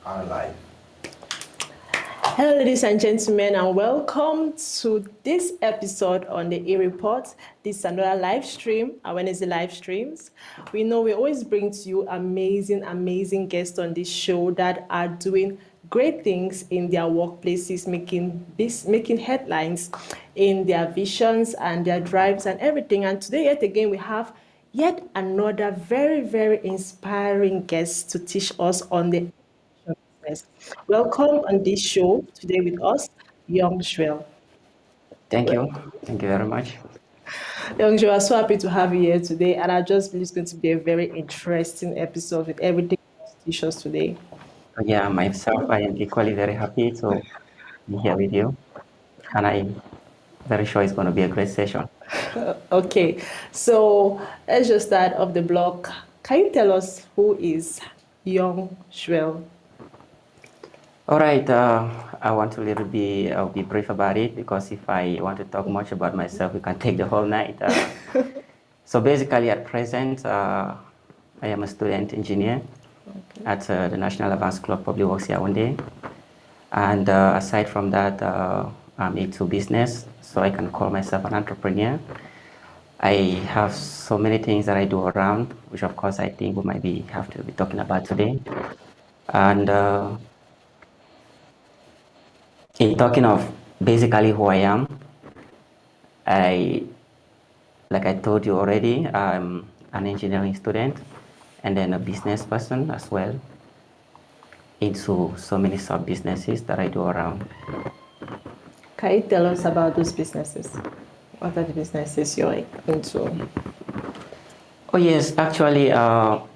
our life. Hello, ladies and gentlemen, and welcome to this episode on the E Report. This is another live stream. And when is the live streams? We know we always bring to you amazing guests on this show that are doing great things in their workplaces, making headlines in their visions and their drives and everything. And today, yet again, we have yet another very inspiring guest to teach us on the business. Welcome on this show today with us, Young Shwell. Thank you. Thank you very much. Young Shwell, I'm so happy to have you here today, and I just believe it's going to be a very interesting episode with everything you have to teach us today. Yeah, myself, I am equally very happy to be here with you, and I'm very sure it's going to be a great session. Okay, so let's just start off the block. Can you tell us who is Young Shwell? All right, I want to I'll be brief about it because if I want to talk much about myself, we can take the whole night. So basically, at present, I am a student engineer at the National Advanced Club Public Works Yaoundé. And aside from that, I'm into business, so I can call myself an entrepreneur. I have so many things that I do around, which of course I think we might have to be talking about today. And in talking of basically who I am, I, like I told you already, I'm an engineering student and then a business person as well, into so many sub businesses that I do around. Can you tell us about those businesses? What are the businesses you're into? Oh yes, actually, of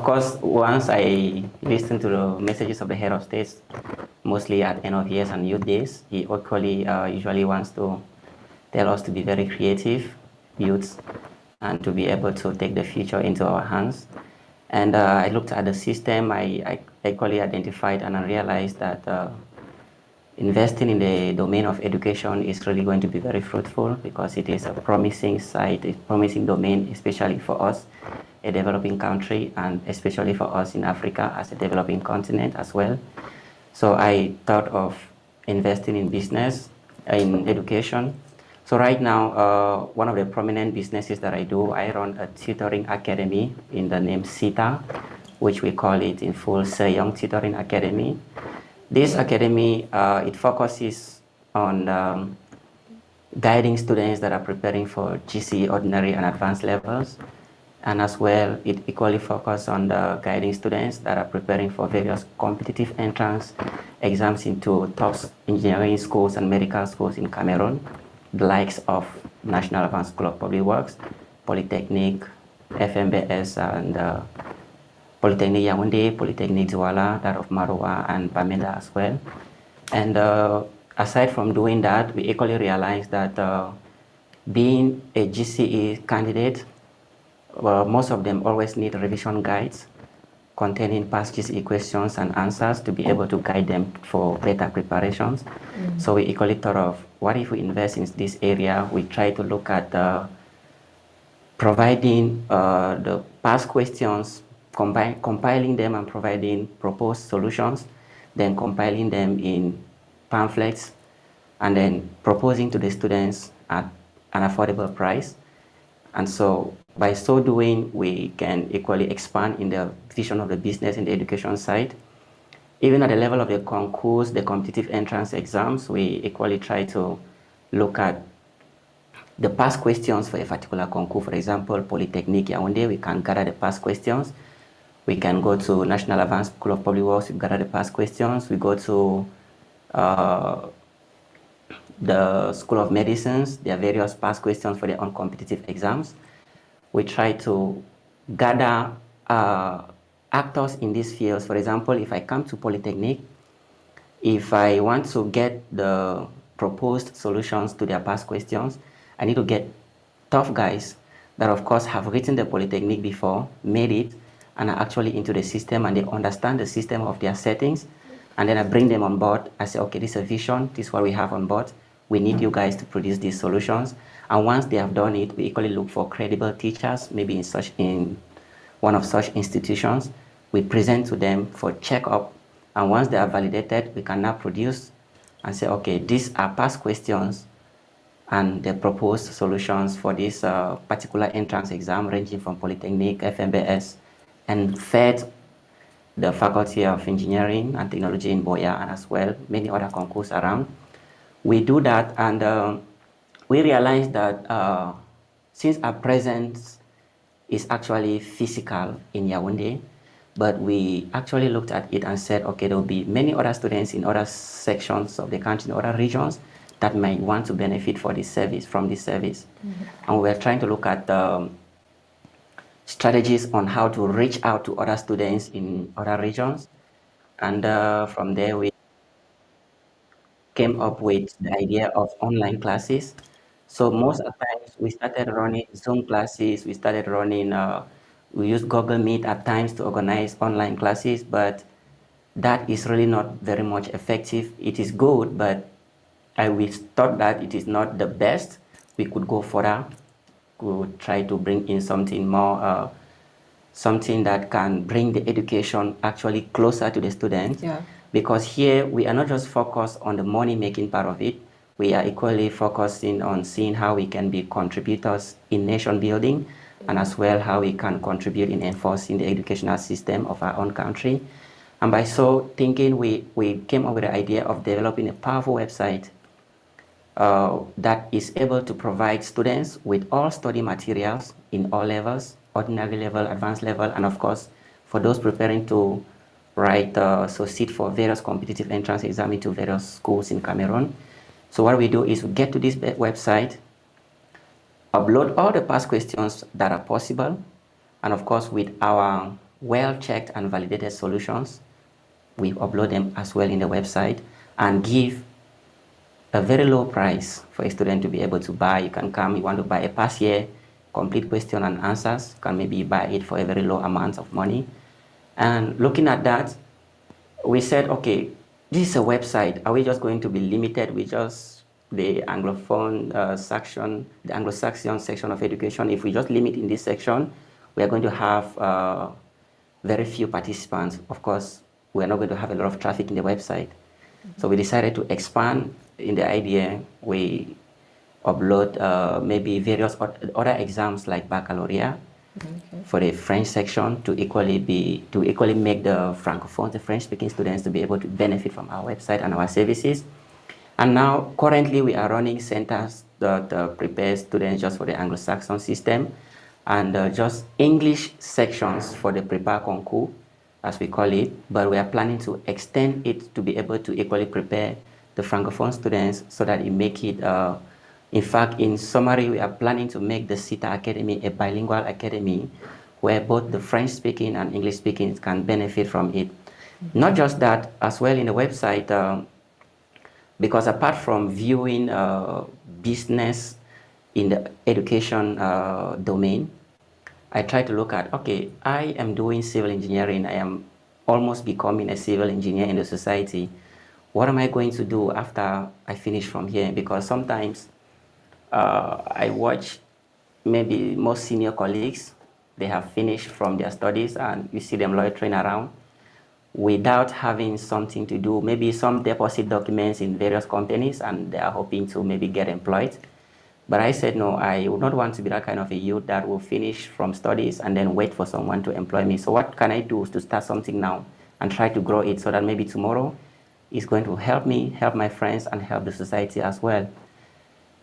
course, once I listened to the messages of the head of states, mostly at end of years and youth days, he equally usually wants to tell us to be very creative youths and to be able to take the future into our hands. And I looked at the system, I equally identified and I realized that investing in the domain of education is really going to be very fruitful because it is a promising site, a promising domain, especially for us, a developing country, and especially for us in Africa as a developing continent as well. So I thought of investing in business, in education. So right now, one of the prominent businesses that I do, I run a tutoring academy in the name SITA, which we call it in full Young Tutoring Academy. This academy, it focuses on guiding students that are preparing for GCE ordinary and advanced levels. And as well, it equally focuses on the guiding students that are preparing for various competitive entrance exams into top engineering schools and medical schools in Cameroon, the likes of National Advanced School of Public Works, Polytechnic, FMBS, and Polytechnic Yaoundé, Polytechnic Douala, that of Maroua, and Bamenda as well. And aside from doing that, we equally realized that being a GCE candidate, most of them always need revision guides containing past GCE questions and answers to be able to guide them for better preparations. So we equally thought of what if we invest in this area, we try to look at providing the past questions, compiling them and providing proposed solutions, then compiling them in pamphlets, and then proposing to the students at an affordable price. And so by so doing, we can equally expand in the vision of the business in the education side. Even at the level of the concours, the competitive entrance exams, we equally try to look at the past questions for a particular concours. For example, Polytechnic Yaoundé, we can gather the past questions. We can go to National Advanced School of Public Works, we gather the past questions. We go to the School of Medicines, there are various past questions for their own competitive exams. We try to gather actors in these fields. For example, if I come to Polytechnic, if I want to get the proposed solutions to their past questions, I need to get tough guys that of course have written the Polytechnic before, made it, and are actually into the system and they understand the system of their settings. And then I bring them on board. I say, okay, this is a vision, this is what we have on board. We need you guys to produce these solutions. And once they have done it, we equally look for credible teachers, maybe in one of such institutions, we present to them for checkup, and once they are validated, we can now produce and say, okay, these are past questions and the proposed solutions for this particular entrance exam ranging from Polytechnic, FMBS, and fed the Faculty of Engineering and Technology in Boya, and as well many other concourses around. We do that, and we realize that since our presence is actually physical in Yaoundé, but we actually looked at it and said, okay, there will be many other students in other sections of the country, in other regions, that might want to benefit from this service. And we're trying to look at strategies on how to reach out to other students in other regions. And from there, we came up with the idea of online classes. So most of the times we started running Zoom classes, we used Google Meet at times to organize online classes, but that is really not very much effective. It is good, but we thought that it is not the best. We could go further. We would try to bring in something more, something that can bring the education actually closer to the students. Yeah. Because here we are not just focused on the money making part of it, we are equally focusing on seeing how we can be contributors in nation building, and as well how we can contribute in enforcing the educational system of our own country. And by so thinking, we came up with the idea of developing a powerful website that is able to provide students with all study materials in all levels, ordinary level, advanced level, and of course, for those preparing to write, so sit for various competitive entrance exams into various schools in Cameroon. So what we do is we get to this website, upload all the past questions that are possible, and of course, with our well-checked and validated solutions, we upload them as well in the website and give a very low price for a student to be able to buy. You can come, you want to buy a past year, complete question and answers, you can maybe buy it for a very low amount of money. And looking at that, we said, okay, this is a website. Are we just going to be limited with just the Anglophone section, the Anglo-Saxon section of education? If we just limit in this section, we are going to have very few participants. Of course, we are not going to have a lot of traffic in the website. So we decided to expand in the idea. We upload maybe various other exams like baccalaureate for the French section to equally make the Francophones, the French-speaking students, to be able to benefit from our website and our services. And now, currently, we are running centers that prepare students just for the Anglo-Saxon system, and just English sections for the prepare concours, as we call it. But we are planning to extend it to be able to equally prepare the Francophone students so that it make it, in fact, in summary, we are planning to make the CITA Academy a bilingual academy where both the French-speaking and English-speaking can benefit from it. Not just that, as well in the website, because apart from viewing business in the education domain, I try to look at, okay, I am doing civil engineering. I am almost becoming a civil engineer in the society. What am I going to do after I finish from here? Because sometimes I watch maybe most senior colleagues, they have finished from their studies and you see them loitering around without having something to do. Maybe some deposit documents in various companies and they are hoping to maybe get employed. But I said, no, I would not want to be that kind of a youth that will finish from studies and then wait for someone to employ me. So what can I do to start something now and try to grow it so that maybe tomorrow it's going to help me, help my friends, and help the society as well.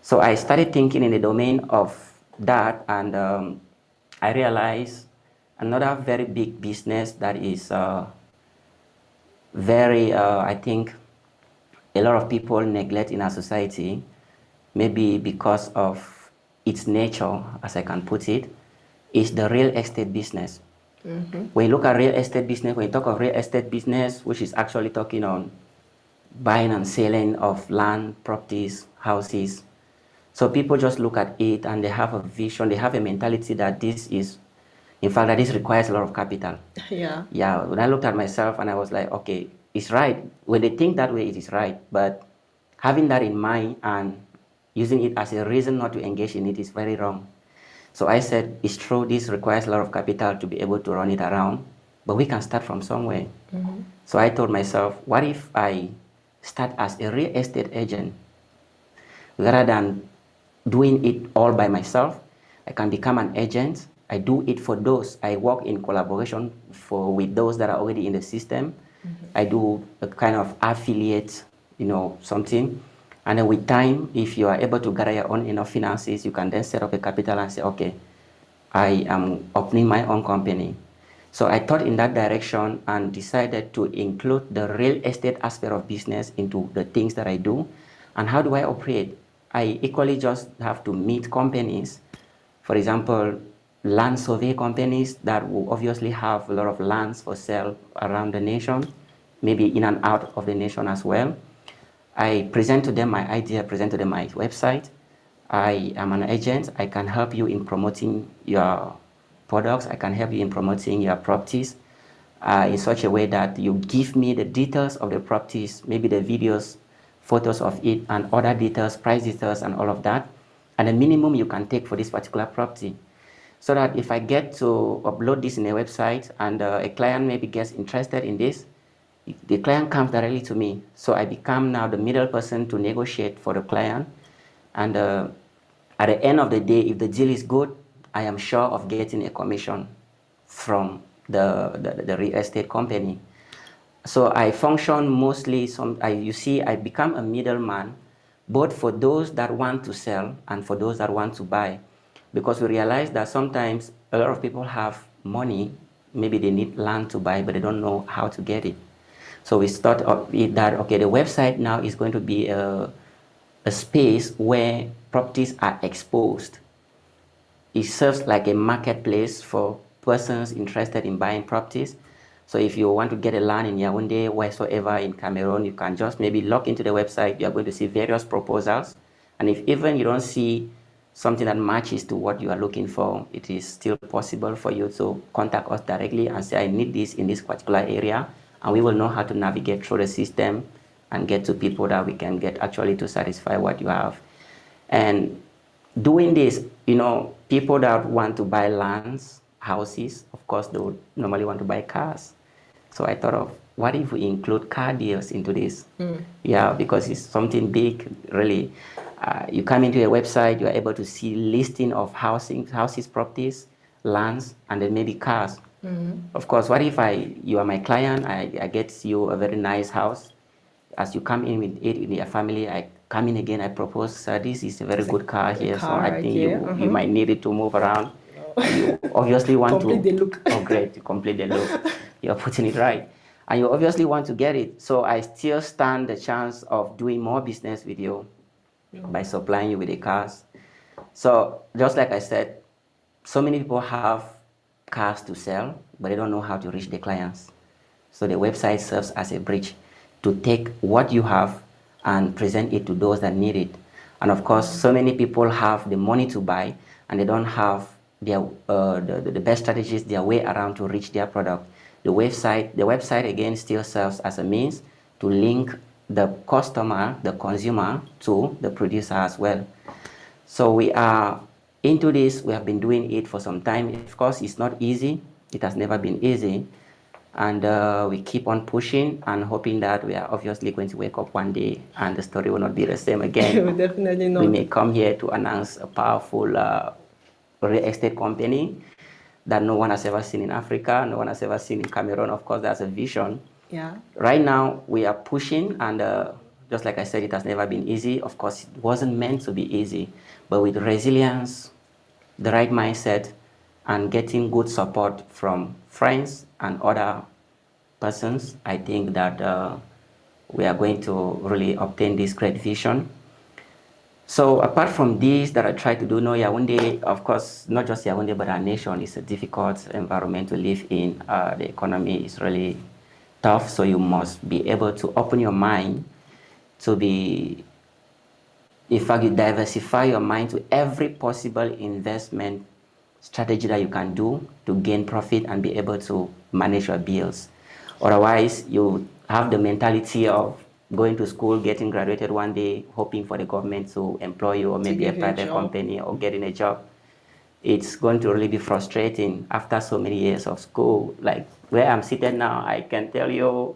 So I started thinking in the domain of that, and I realized another very big business that is I think, a lot of people neglect in our society, maybe because of its nature, as I can put it, is the real estate business. When you look at real estate business, when you talk of real estate business, which is actually talking on buying and selling of land, properties, houses. So people just look at it and they have a vision, they have a mentality that this is, in fact, that this requires a lot of capital. Yeah, when I looked at myself and I was like, okay, it's right. When they think that way, it is right. But having that in mind and using it as a reason not to engage in it is very wrong. So I said, it's true, this requires a lot of capital to be able to run it around. but we can start from somewhere. So I told myself, what if I start as a real estate agent? Rather than doing it all by myself, I can become an agent. I do it for those. I work in collaboration with those that are already in the system. I do a kind of affiliate, something. And then with time, if you are able to gather your own enough finances, you can then set up a capital and say, okay, I am opening my own company. So I thought in that direction and decided to include the real estate aspect of business into the things that I do. And how do I operate? I equally just have to meet companies, for example, land survey companies that will obviously have a lot of lands for sale around the nation, maybe in and out of the nation as well. I present to them my idea, present to them my website. I am an agent. I can help you in promoting your products. I can help you in promoting your properties in such a way that you give me the details of the properties, maybe the videos, photos of it, and other details, price details, and all of that, and the minimum you can take for this particular property. So that if I get to upload this in a website and a client maybe gets interested in this, the client comes directly to me. So I become now the middle person to negotiate for the client. And at the end of the day, if the deal is good, I am sure of getting a commission from the real estate company. So I function mostly, I become a middleman, both for those that want to sell and for those that want to buy. Because we realize that sometimes a lot of people have money, maybe they need land to buy, but they don't know how to get it. So we start up with that, okay, the website now is going to be a space where properties are exposed. It serves like a marketplace for persons interested in buying properties. So if you want to get a land in Yaoundé, wheresoever in Cameroon, you can just maybe log into the website. You're going to see various proposals. And if even you don't see something that matches to what you are looking for, it is still possible for you to contact us directly and say, I need this in this particular area. And we will know how to navigate through the system and get to people that we can get actually to satisfy what you have. And doing this, people that want to buy lands, houses, of course, they would normally want to buy cars. So I thought of, what if we include car deals into this? Yeah, because it's something big, really. You come into a website, you're able to see listing of houses, properties, lands, and then maybe cars. Of course, what if you are my client, I get you a very nice house. As you come in with it in your family, I come in again, I propose, this is a very good car here, so I think you might need it to move around. You obviously want complete the look. Oh, great, to complete the look. You're putting it right. And you obviously want to get it. So I still stand the chance of doing more business with you by supplying you with the cars. So just like I said, so many people have cars to sell, but they don't know how to reach the clients. So the website serves as a bridge to take what you have and present it to those that need it. And of course, so many people have the money to buy and they don't have the best strategies, their way around to reach their product. The website again still serves as a means to link the customer, the consumer, to the producer as well. So we are into this. We have been doing it for some time. Of course, it's not easy. It has never been easy. And we keep on pushing and hoping that we are obviously going to wake up one day and the story will not be the same again. Definitely not. We may come here to announce a powerful real estate company that no one has ever seen in Africa, no one has ever seen in Cameroon. Of course, that's a vision. Yeah. Right now, we are pushing, and just like I said, it has never been easy. Of course, it wasn't meant to be easy, but with resilience, the right mindset, and getting good support from friends and other persons, I think that we are going to really obtain this great vision. So apart from this that I try to do, Yaoundé, of course, not just Yaoundé, but our nation is a difficult environment to live in. The economy is really tough, so you must be able to open your mind to be, in fact, you diversify your mind to every possible investment strategy that you can do to gain profit and be able to manage your bills. Otherwise, you have the mentality of going to school, getting graduated one day, hoping for the government to employ you or maybe a private company or getting a job. it's going to really be frustrating after so many years of school. Like where I'm seated now, I can tell you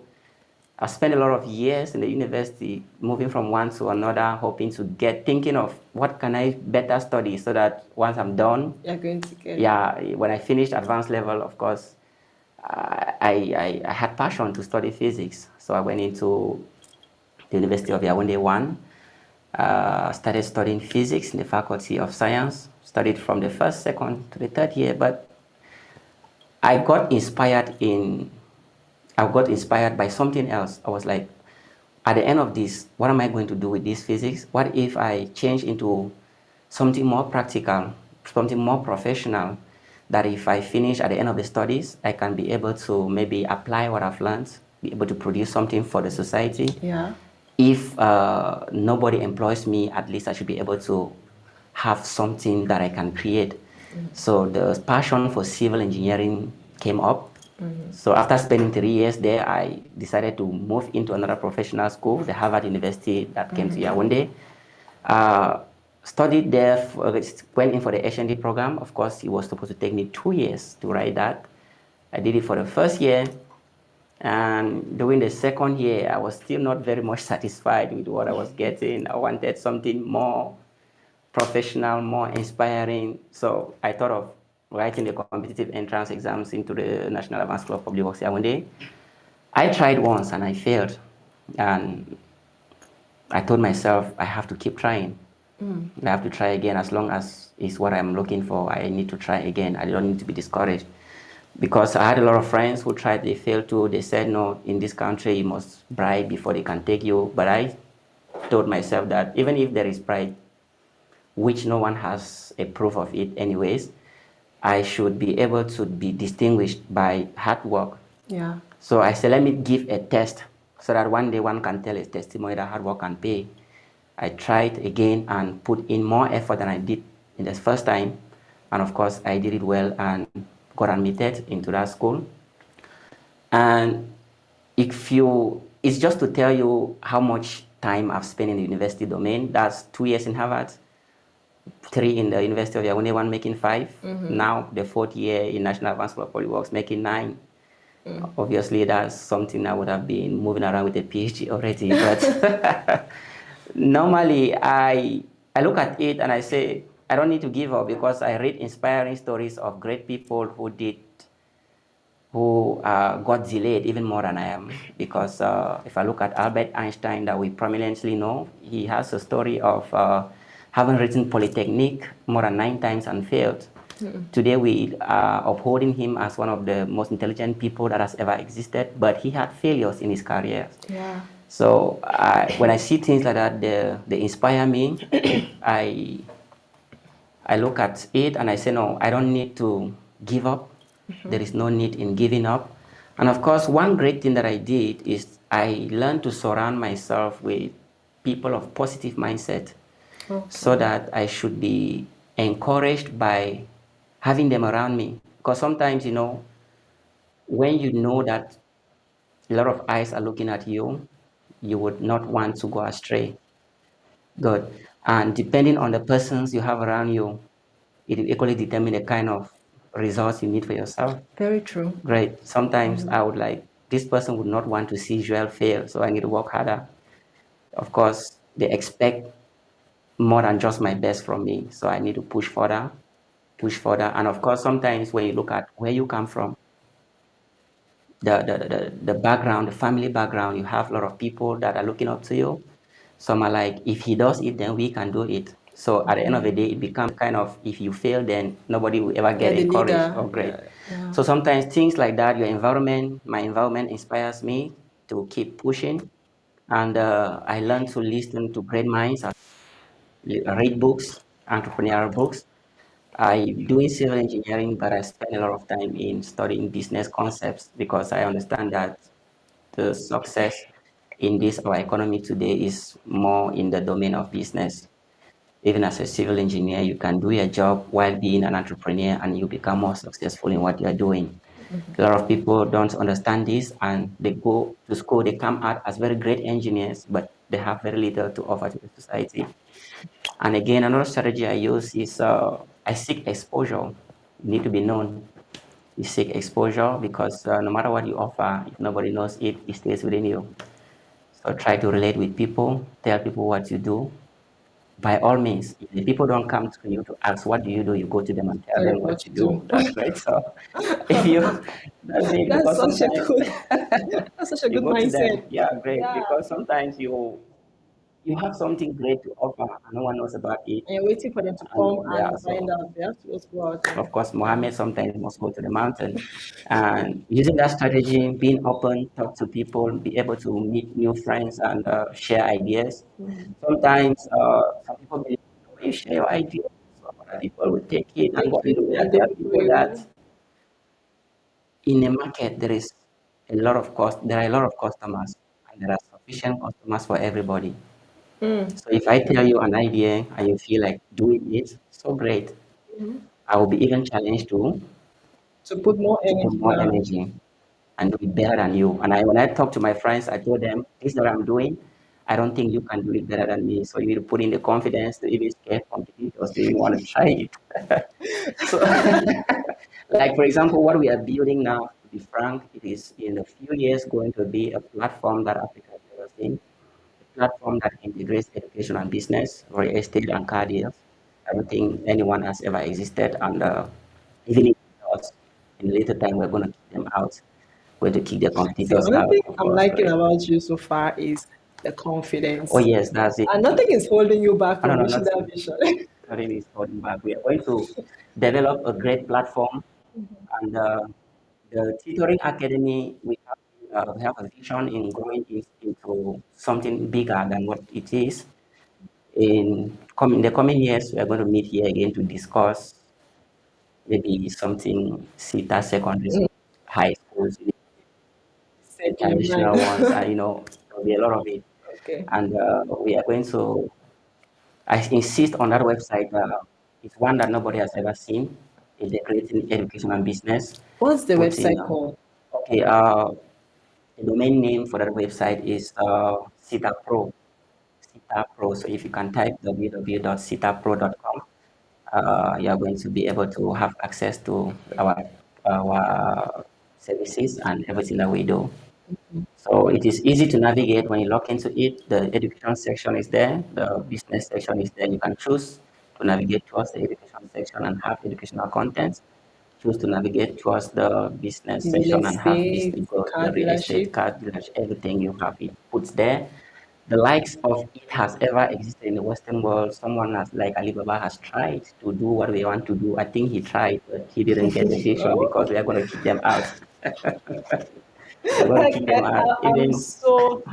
I spent a lot of years in the university, moving from one to another, hoping to thinking of what can I better study so that once I'm done, You're going to get. yeah, when I finished advanced level, of course, I had passion to study physics. So I went into the University of Yaoundé 1, started studying physics in the Faculty of Science, studied from the first, second to the third year, but I got inspired by something else. I was like, at the end of this, what am I going to do with this physics? What if I change into something more practical, something more professional, that if I finish at the end of the studies, I can be able to maybe apply what I've learned, be able to produce something for the society. Yeah. If nobody employs me, at least I should be able to have something that I can create. So the passion for civil engineering came up. So after spending 3 years there, I decided to move into another professional school, the Harvard University that came to Yaoundé. Studied there, went in for the H&D program. Of course, it was supposed to take me 2 years to write that. I did it for the first year. And during the second year, I was still not very much satisfied with what I was getting. I wanted something more professional, more inspiring. So I thought of writing the competitive entrance exams into the National Advanced School of Public Works one day. I tried once and I failed. And I told myself, I have to keep trying. I have to try again. As long as it's what I'm looking for, I need to try again. I don't need to be discouraged. Because I had a lot of friends who tried, they failed too. They said, no, in this country, you must bribe before they can take you. But I told myself that even if there is pride, which no one has a proof of it anyways, I should be able to be distinguished by hard work. Yeah. So I said, let me give a test so that one day one can tell a testimony that hard work can pay. I tried again and put in more effort than I did in the first time. And of course, I did it well and got admitted into that school. And it's just to tell you how much time I've spent in the university domain. That's 2 years in Harvard, 3 in the University of Yaoundé, one making 5. Now the 4th year in National Advanced School of Public Works, making 9. Obviously, that's something I would have been moving around with a PhD already. But normally, I look at it and I say, I don't need to give up because I read inspiring stories of great people who got delayed even more than I am. Because if I look at Albert Einstein that we prominently know, he has a story of having written Polytechnique more than 9 times and failed. Today we are upholding him as one of the most intelligent people that has ever existed, but he had failures in his career. Yeah. So when I see things like that, they inspire me. I look at it and I say, no, I don't need to give up. There is no need in giving up. And of course, one great thing that I did is I learned to surround myself with people of positive mindset, so that I should be encouraged by having them around me. Because sometimes, when you know that a lot of eyes are looking at you, you would not want to go astray. Good. And depending on the persons you have around you, it will equally determine the kind of results you need for yourself. Very true. Great. Sometimes I would like, this person would not want to see Joel fail, so I need to work harder. Of course, they expect more than just my best from me, so I need to push further. And of course, sometimes when you look at where you come from, the background, the family background, you have a lot of people that are looking up to you. Some are like, if he does it, then we can do it. So at the end of the day, it becomes kind of, if you fail, then nobody will ever get the encouraged leader. or great. Yeah. So sometimes things like that, my environment inspires me to keep pushing. And I learn to listen to great minds, read books, entrepreneurial books. I'm doing civil engineering, but I spend a lot of time in studying business concepts because I understand that the success in this our economy today is more in the domain of business. Even as a civil engineer, you can do your job while being an entrepreneur and you become more successful in what you are doing. A lot of people don't understand this and they go to school, they come out as very great engineers, but they have very little to offer to the society. And again, another strategy I use is I seek exposure. You need to be known. You seek exposure because no matter what you offer, if nobody knows it, it stays within you. So try to relate with people, tell people what you do. By all means, if the people don't come to you to ask what do you do, you go to them and tell Tell them them what what you to do. do. That's great. So if you, that's it. That's Because such a sometimes good. That's such a you good go to them, mindset. yeah, great. Yeah, Because sometimes you have something great to offer and no one knows about it. and you're waiting for them to And come yeah, and find so out. They have to also go out of there. course, Yeah. Mohammed sometimes must go to the mountain. And using that strategy, being open, talk to people, be able to meet new friends and share ideas. Sometimes some people believe when you share your ideas, so other people will take it and Take go and it do it. I and they tell will do people that it. in a market there is a lot of cost. There are a lot of customers, and there are sufficient customers for everybody. So if I tell you an idea and you feel like doing it, so great. I will be even challenged To put more to put energy more now. energy and do it better than you. And when I talk to my friends, I told them, this is what I'm doing. I don't think you can do it better than me. So you need to put in the confidence to even scare competitors to even want to try it. So, like for example, what we are building now, to be frank, it is in a few years going to be a platform that Africa has never seen, a platform that integrates education and business, real estate and car deals. I don't think anyone has ever existed, and even if it does, in a later time we're going to kick them out. We're going to kick the See, competitors one out, thing of I'm course. liking Great. about you so far is the Oh confidence. yes, that's it. And nothing is holding you back Oh, no, from no, reaching that nothing. vision. Nothing is holding back. We are going to develop a great platform, and the tutoring academy we have a vision in growing it into something bigger than what it is. In the coming years, we are going to meet here again to discuss maybe something sita secondary school, high schools, the Set in your mind. traditional ones, and there'll be a lot of it. Okay. And we are going to, I insist on that website. It's one that nobody has ever seen. Integrating education and business. What's the Putting, website called? okay, the domain name for that website is Sita Pro. Sita Pro. So if you can type www.sitapro.com, you are going to be able to have access to our services and everything that we do. So it is easy to navigate when you log into it. The education section is there, the business section is there. You can choose to navigate towards the education section and have educational content. Choose to navigate towards the business Real section and have estate, business, car the real estate, dealership. car dealership, everything you have it puts there. The likes of it has ever existed in the Western world. Someone has, like Alibaba, has tried to do what we want to do. I think he tried, but he didn't get the vision because Oh, we are going to kick them out. We're going to like kick them out. Even, I'm so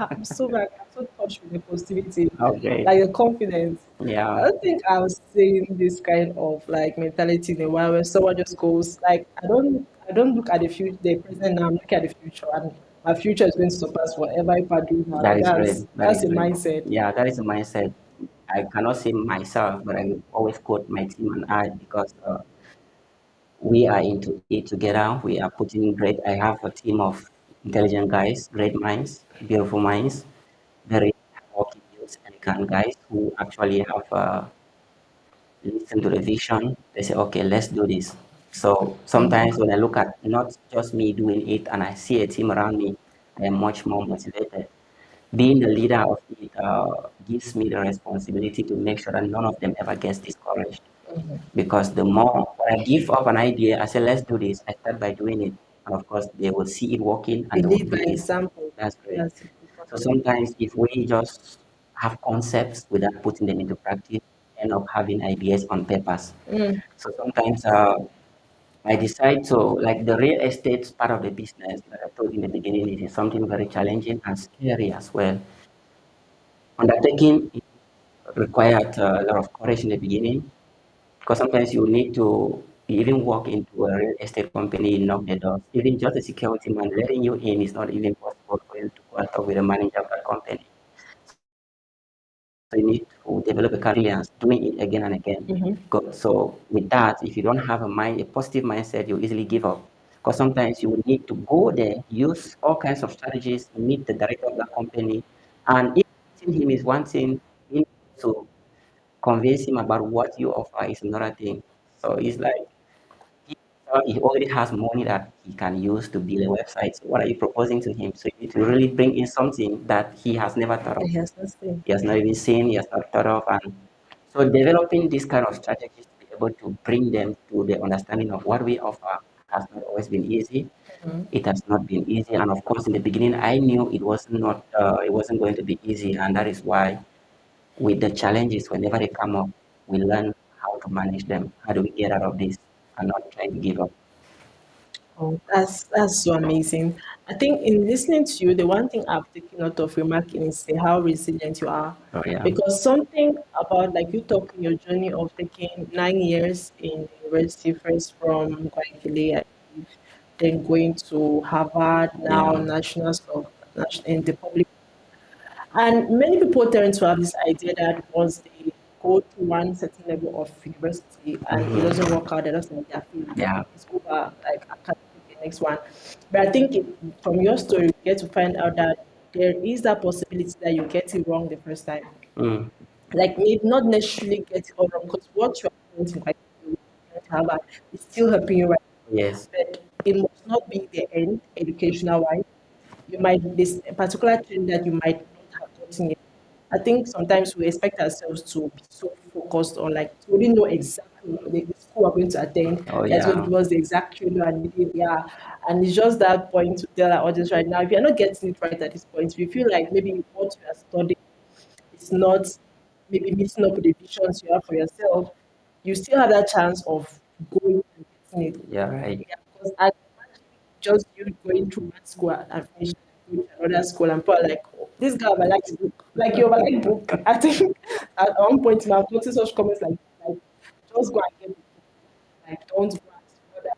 like I'm so touched with the positivity, okay, like the confidence. I yeah, don't think I've seen this kind of like mentality in a while where someone just goes like I don't look at the future, the present now. I'm looking at the future, and my future is going to surpass whatever I do now. that Like is great. That that's is a great. mindset. Yeah, that is a mindset. I cannot say myself, but I always quote my team and I because we are into it together. We are putting great. I have a team of intelligent guys, great minds, beautiful minds, very hardworking youths, elegant guys who actually have listen to the vision. They say, okay, let's do this. So sometimes when I look at not just me doing it and I see a team around me, I am much more motivated. Being the leader of it gives me the responsibility to make sure that none of them ever gets discouraged. Because the more when I give up an idea, I say, let's do this. I start by doing it. And of course, they will see it working and You they will lead by do it. example. That's great. That's So sometimes if we just have concepts without putting them into practice, end up having ideas on papers. So sometimes I decide to, like the real estate part of the business, like I told you in the beginning, it is something very challenging and scary as well. Undertaking it required a lot of courage in the beginning because sometimes you need to even walk into a real estate company, knock the doors. Even just a security man letting you in is not even possible for you to go and talk with the manager of that company. So you need to develop a resilience, doing it again and again. So with that, if you don't have a positive mindset, you easily give up. Because sometimes you will need to go there, use all kinds of strategies, meet the director of that company, and if meeting him is one thing, being able to convince him about what you offer is another thing. So it's like he already has money that he can use to build a website. So what are you proposing to him? So you need to really bring in something that he has never thought of. He has nothing. He has not even seen, he has not thought of. And so developing this kind of strategies to be able to bring them to the understanding of what we offer has not always been easy. It has not been easy. And of course, in the beginning, I knew it wasn't going to be easy. And that is why with the challenges, whenever they come up, we learn how to manage them. How do we get out of this and not try to give up? Oh, that's so amazing. I think in listening to you, the one thing I've taken out of remarking is how resilient you are. Oh yeah. Because something about like you talking your journey of taking 9 years in university, first from Guayaquil, I believe, then going to Harvard, now Yeah. national stuff, in the public. And many people tend to have this idea that once they go to one certain level of university and it doesn't work out, they just think they're failed. Yeah. It's over, like I can't take the next one. But I think from your story, you get to find out that there is that possibility that you get it wrong the first time. Mm. Like maybe not necessarily get it all wrong because what you are doing like Harvard is still helping you right, Yes. but it must not be the end educational wise. You might this particular thing that you might not have gotten it. I think sometimes we expect ourselves to be so focused on like we didn't know exactly the school we're going to attend. Oh That's going to yeah. give us the exact training and yeah. And it's just that point to tell our audience right now. If you're not getting it right at this point, if you feel like maybe what you are studying is not maybe meeting up with the visions you have for yourself, you still have that chance of going and getting it. Yeah. Right. Yeah, because I imagine just you going through one school and finishing going to another school and probably like, oh, this guy overlikes book. Like you overlike book. I think at one point in I've noticed such comments like just go and get the book. Like don't go and study other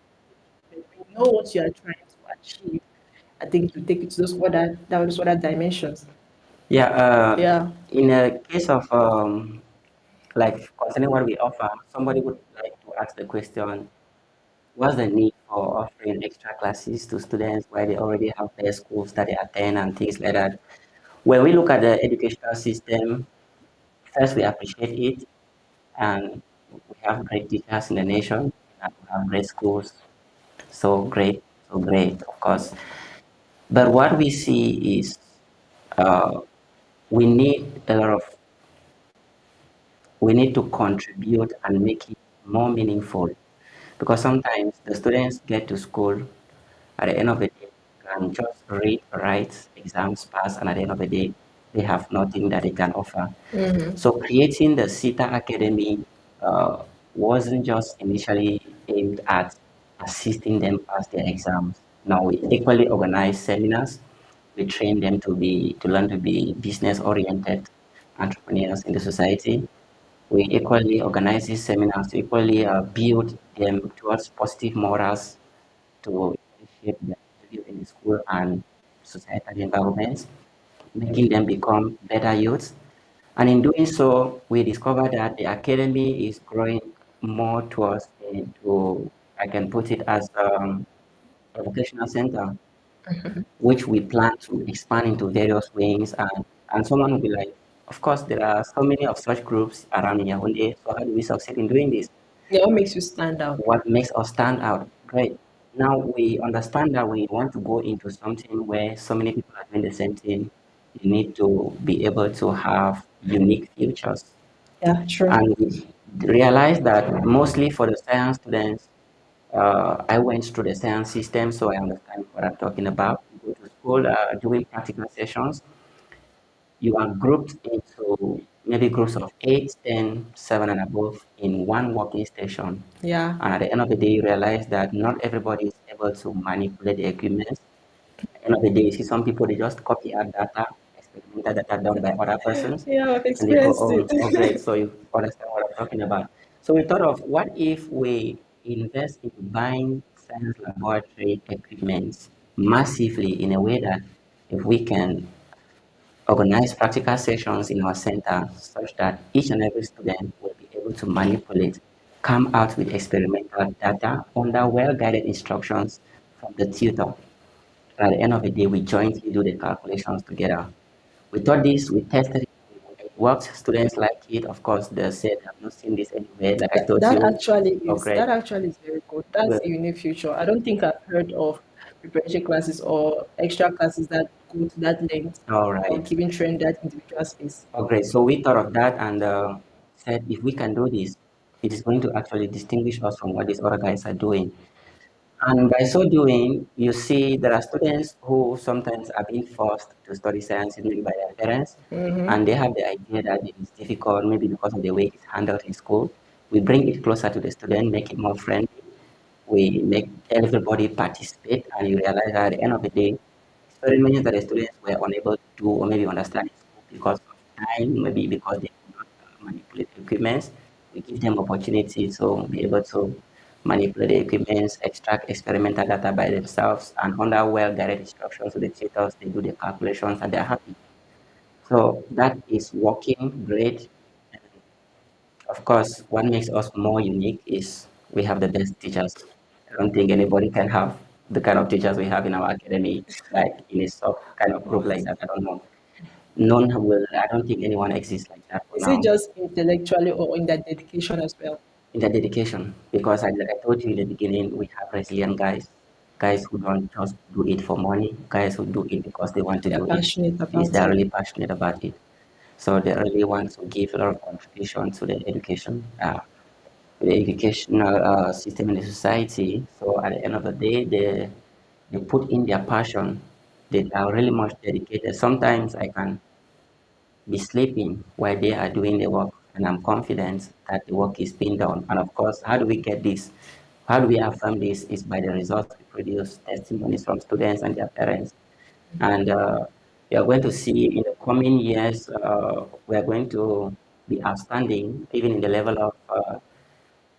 but when you know what you are trying to achieve, I think you take it to those other dimensions. Yeah. Yeah. In a case of like concerning what we offer, somebody would like to ask the question: what's the need for offering extra classes to students while they already have their schools that they attend and things like that? When we look at the educational system, first we appreciate it, and we have great teachers in the nation, and we have great schools, so great, of course. But what we see is uh, we need a lot of we need to contribute and make it more meaningful because sometimes the students get to school at the end of the day can just read, write, exams pass, and at the end of the day they have nothing that they can offer. So creating the CETA Academy wasn't just initially aimed at assisting them pass their exams. Now we equally organize seminars. We train them to learn to be business oriented entrepreneurs in the society. We equally organize these seminars to equally build them towards positive morals to shape their behavior in the school and societal environments, making them become better youths. And in doing so, we discovered that the academy is growing more towards into, I can put it as a vocational center, which we plan to expand into various wings. And someone will be like, of course, there are so many of such groups around in Yaoundé, so how do we succeed in doing this? Yeah, what makes you stand out? What makes us stand out? Great. Now we understand that we want to go into something where so many people are doing the same thing. You need to be able to have unique futures. Yeah, true. And we realized that mostly for the science students, I went through the science system, so I understand what I'm talking about. You go to school, doing practical sessions, you are grouped into maybe groups of 8, 10, 7, and above in one working station. Yeah. And at the end of the day, you realize that not everybody is able to manipulate the equipment. At the end of the day, you see some people, they just copy out data, experimental data done by other persons, Yeah, I've and they go, experienced oh, it. oh, great. So you understand what I'm talking about. So we thought of what if we invest into buying science laboratory equipment massively in a way that if we can organize practical sessions in our center such that each and every student will be able to manipulate, come out with experimental data under well-guided instructions from the tutor. At the end of the day, we jointly do the calculations together. We thought this, we tested it, works. Students like it. Of course, they said, I've not seen this anywhere. Like I That, told that you. actually Oh, is great. that actually is very good. That's Well, a unique feature. I don't think I've heard of preparation classes or extra classes that go to that length all of right. giving training that individual space. Oh, great. So we thought of that and said if we can do this, it is going to actually distinguish us from what these other guys are doing. And by so doing, you see there are students who sometimes are being forced to study science maybe by their parents, and they have the idea that it is difficult, maybe because of the way it's handled in school. We bring it closer to the student, make it more friendly. We make everybody participate, and you realize that at the end of the day, experiments that the students were unable to do or maybe understand in school because of time, maybe because they could not manipulate equipments, we give them opportunity to be able to manipulate the equipments, extract experimental data by themselves, and under well-guided instructions to the tutors, they do the calculations and they're happy. So that is working great. And of course, what makes us more unique is we have the best teachers. I don't think anybody can have the kind of teachers we have in our academy, like in a soft kind of group like that. I don't know. None will, I don't think anyone exists like that for Is it now. just intellectually or in that dedication as well? In the dedication, because like I told you in the beginning, we have resilient guys, guys who don't just do it for money, guys who do it because they want to They are do it. passionate Is about they're it. really passionate about it. So they really want to give a lot of contribution to the education, the educational system in the society. So at the end of the day, they put in their passion. They are really much dedicated. Sometimes I can be sleeping while they are doing the work, and I'm confident that the work is being done. And of course, how do we get this? How do we affirm this? Is by the results we produce, testimonies from students and their parents. And we are going to see in the coming years, we are going to be outstanding, even in the level of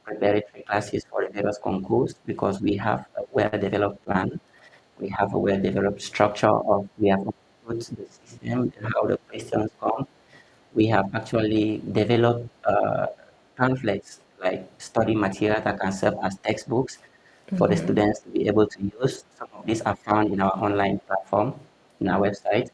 preparatory classes for the various concourse, because we have a well-developed plan. We have a well-developed structure of, we have understood the system and how the questions come. We have actually developed pamphlets like study material that can serve as textbooks for the students to be able to use. Some of these are found in our online platform, in our website.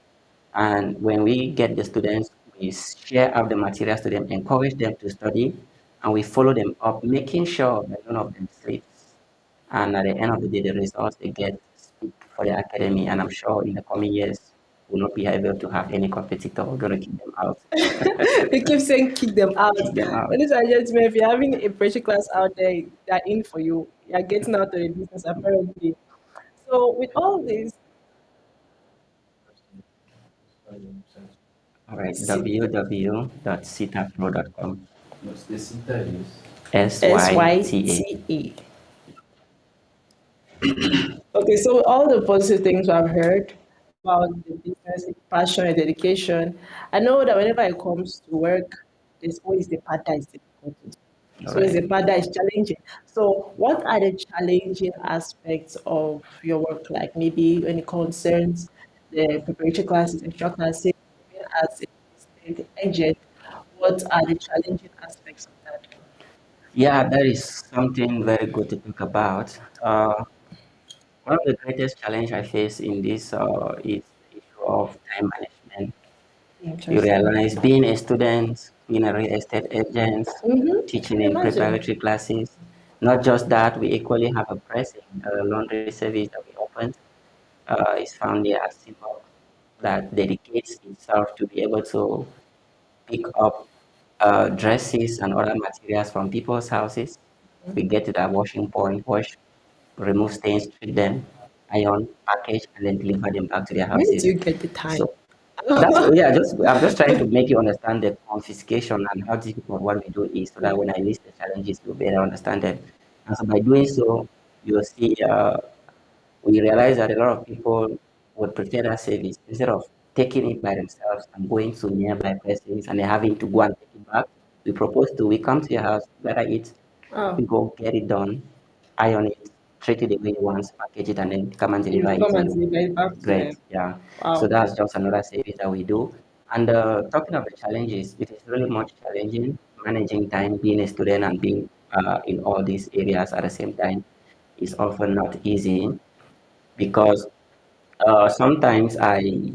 And when we get the students, we share out the materials to them, encourage them to study, and we follow them up, making sure that none of them sleeps. And at the end of the day, the results they get speak for the academy. And I'm sure in the coming years, we'll not be able to have any competitor. We're going to keep them out, We keep saying kick them out. kick them out. Ladies and gentlemen, if you're having a pressure class out there, they're in for you. You're getting out of the business apparently. So with all this, All right, sit www.sitapro.com. What's this interviews? SYTA. SYTE. Okay, so all the positive things I've heard about the business, passion, and dedication, I know that whenever it comes to work, there's always the part that is difficult. All So it's right. the part that is challenging. So what are the challenging aspects of your work, like maybe when it concerns the preparatory classes, extra classes, even as a state agent, what are the challenging aspects of that? Yeah, that is something very good to talk about. One of the greatest challenge I face in this is the issue of time management. You Interesting. realize being a student, being a real estate agent, teaching Can in imagine. preparatory classes. Not just that, we equally have a pressing laundry service that we opened. Is found here at Simok that dedicates itself to be able to pick up dresses and other materials from people's houses. We get to that washing point, wash, remove stains, treat them, iron, package, and then deliver them back to their Where do houses. you get the time? So that's yeah. Just I'm just trying to make you understand the confiscation and how difficult what we do is, so that when I list the challenges, you'll better understand them. And so by doing so, you'll see we realize that a lot of people would prefer that service instead of taking it by themselves and going to nearby places and then having to go and take it back. We propose to, we come to your house, gather it, Oh, we go get it done, iron it, treat it the way you want, package it, and then come and you deliver it come to and you. deliver it back to Great, them. yeah. So Wow. that's just another service that we do. And talking of the challenges, it is really much challenging managing time, being a student and being in all these areas at the same time is often not easy because sometimes I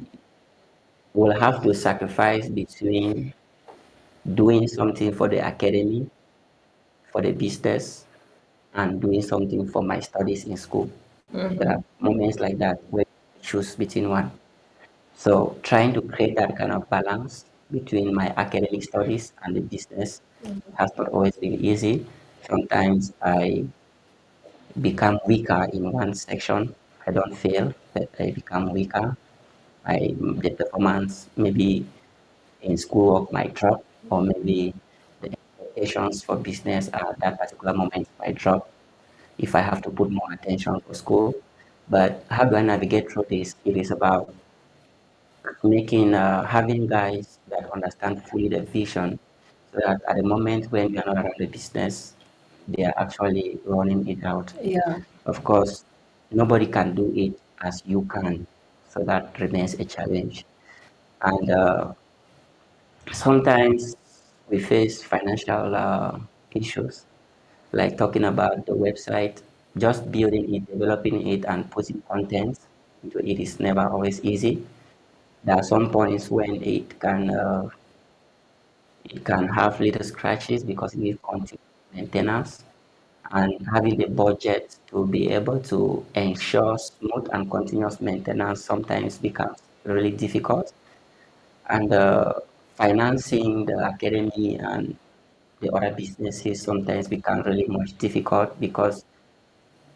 will have to sacrifice between doing something for the academy, for the business, and doing something for my studies in school. There are moments like that where I choose between one. So trying to create that kind of balance between my academic studies and the business has not always been easy. Sometimes I become weaker in one section. I don't fail, but I become weaker. The performance maybe in schoolwork might drop, or maybe the expectations for business at that particular moment might drop if I have to put more attention for school. But how do I navigate through this? It is about having guys that understand fully the vision, so that at the moment when we are not around the business, they are actually running it out. Yeah. Of course, nobody can do it as you can, so that remains a challenge. And sometimes we face financial issues, like talking about the website, just building it, developing it, and putting content into it is never always easy. There are some points when it can have little scratches because it needs continuous maintenance, and having the budget to be able to ensure smooth and continuous maintenance sometimes becomes really difficult. And financing the academy and the other businesses sometimes become really much difficult, because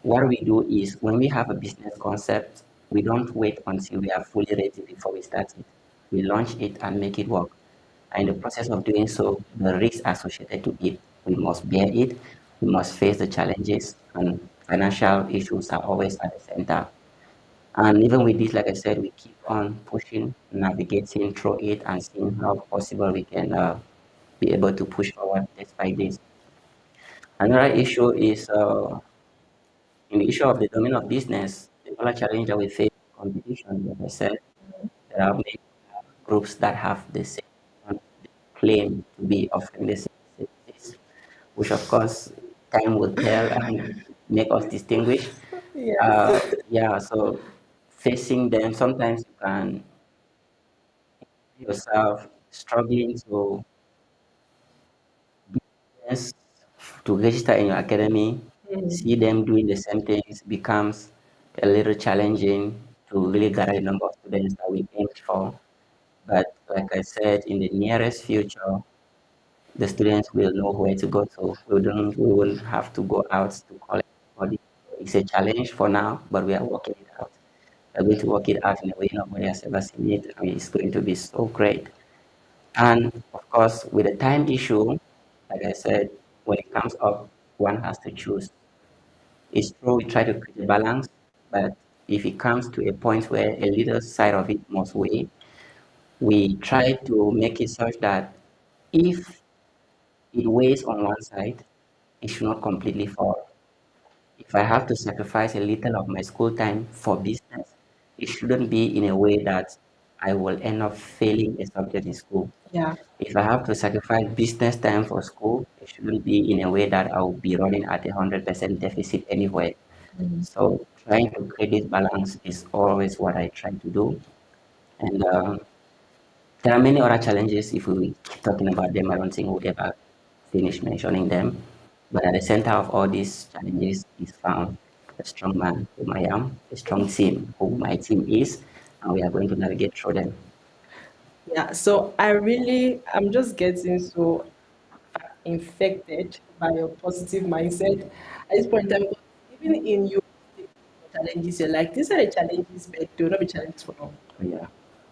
what we do is when we have a business concept, we don't wait until we are fully ready before we start it. We launch it and make it work. And in the process of doing so, the risks associated to it, we must bear it, we must face the challenges, and financial issues are always at the center. And even with this, like I said, we keep on pushing, navigating through it, and seeing how possible we can be able to push forward despite this. Another issue is in the issue of the domain of business, the other challenge that we face is competition. Like I said, there are many groups that have the same claim to be offering the same services, which of course time will tell and make us distinguish. Yes. Yeah, so facing them, sometimes you can find yourself struggling to business, to register in your academy, see them doing the same things becomes a little challenging to really gather the number of students that we aimed for. But like I said, in the nearest future, the students will know where to go to. We won't have to go out to collect money. It's a challenge for now, but we are working it out. We're going to work it out in a way nobody has ever seen it. I mean, it's going to be so great. And of course, with the time issue, like I said, when it comes up, one has to choose. It's true we try to create a balance, but if it comes to a point where a little side of it must weigh, we try to make it such that if it weighs on one side, it should not completely fall. If I have to sacrifice a little of my school time for business, it shouldn't be in a way that I will end up failing a subject in school. Yeah. If I have to sacrifice business time for school, it shouldn't be in a way that I will be running at 100% deficit anyway. So trying to create this balance is always what I try to do. And there are many other challenges. If we keep talking about them, I don't think we'll ever finish mentioning them. But at the center of all these challenges is found a strong man whom I am, a strong team who my team is, and we are going to navigate through them. Yeah. So I'm just getting so infected by your positive mindset at this point in time. Because even in your challenges, you're like, these are the challenges, but they will not be challenges for long. Yeah,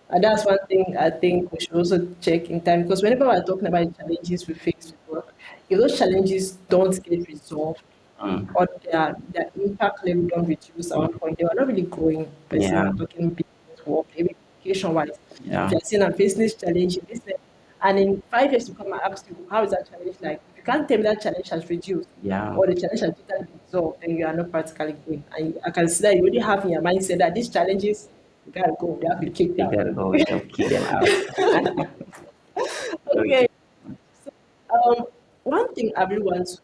And that's one thing I think we should also check in time, because whenever we're talking about the challenges we face with work, if those challenges don't get resolved, mm, or their impact level don't reduce at one point, they are not really growing. Person, yeah, I'm talking business work, even education wise. If yeah, you're saying I'm facing this challenge in business, and in 5 years to come, I ask you, how is that challenge like? If you can't tell me that challenge has reduced, yeah. or the challenge has totally been resolved, then you are not practically going. And I can see that you already have in your mindset that these challenges, you gotta go, they have to be kicked We out. gotta go. We gotta kick them out. Okay. Okay. Um, one thing I really want to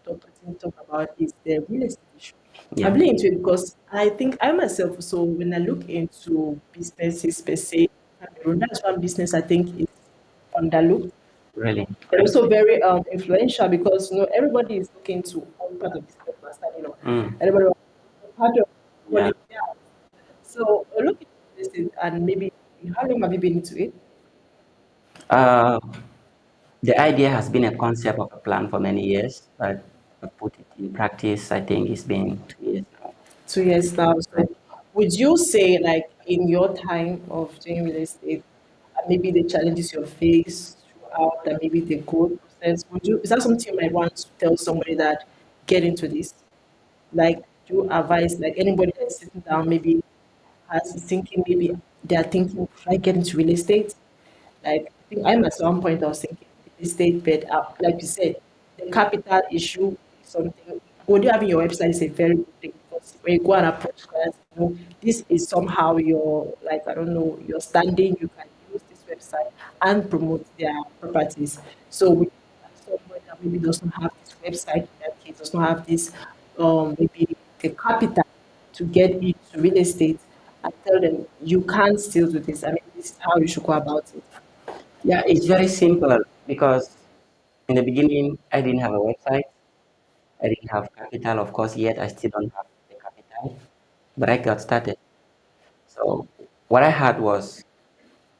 talk about is the real estate issue. I'm Yeah. really into it because I think I myself, so when I look into businesses per se, Cameroon, that's one business I think is underlooked. Really. And also very influential because everybody is looking to own part of this particular study. Mm, Everybody wants to be part of yeah. quality. Yeah. So look into this and maybe how long have you been into it? Uh, the idea has been a concept of a plan for many years, but I put it in practice. I think it's been 2 years now. 2 years now. Right. So would you say like in your time of doing real estate, maybe the challenges you face throughout and maybe the growth process, is that something you might want to tell somebody that get into this? Like do you advise like anybody that's sitting down maybe has thinking maybe they're thinking, should I get into real estate? Like I think I'm at some point I was thinking real estate, but like you said, the capital issue is something. What you have in your website is a very good thing because when you go and approach clients, this is somehow your like I don't know your standing. You can use this website and promote their properties. So with someone that maybe does not have this website, in that case does not have this maybe the capital to get into real estate, and tell them you can still do this. I mean, this is how you should go about it. Yeah, it's very simple because in the beginning, I didn't have a website. I didn't have capital, of course, yet I still don't have the capital, but I got started. So what I had was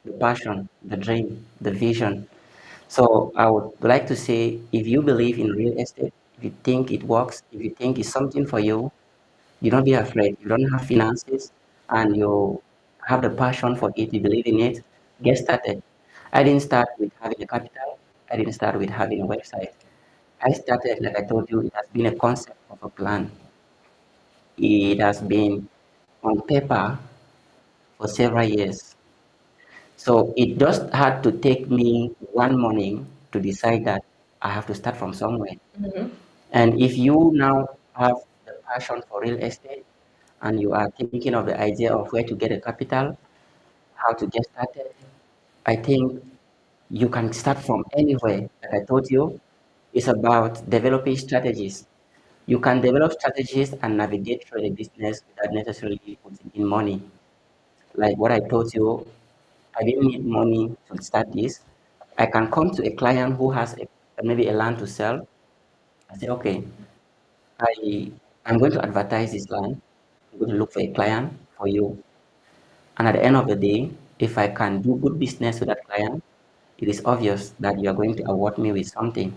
the passion, the dream, the vision. So I would like to say, if you believe in real estate, if you think it works, if you think it's something for you, you don't be afraid. You don't have finances and you have the passion for it, you believe in it, get started. I didn't start with having a capital. I didn't start with having a website. I started, like I told you, it has been a concept of a plan. It has been on paper for several years. So it just had to take me one morning to decide that I have to start from somewhere. And if you now have the passion for real estate and you are thinking of the idea of where to get a capital, how to get started, I think you can start from anywhere. Like I told you, it's about developing strategies. You can develop strategies and navigate through the business without necessarily putting in money. Like what I told you, I didn't need money to start this. I can come to a client who has maybe a land to sell. I say, okay, I'm going to advertise this land. I'm going to look for a client for you. And at the end of the day, if I can do good business with that client, it is obvious that you are going to award me with something.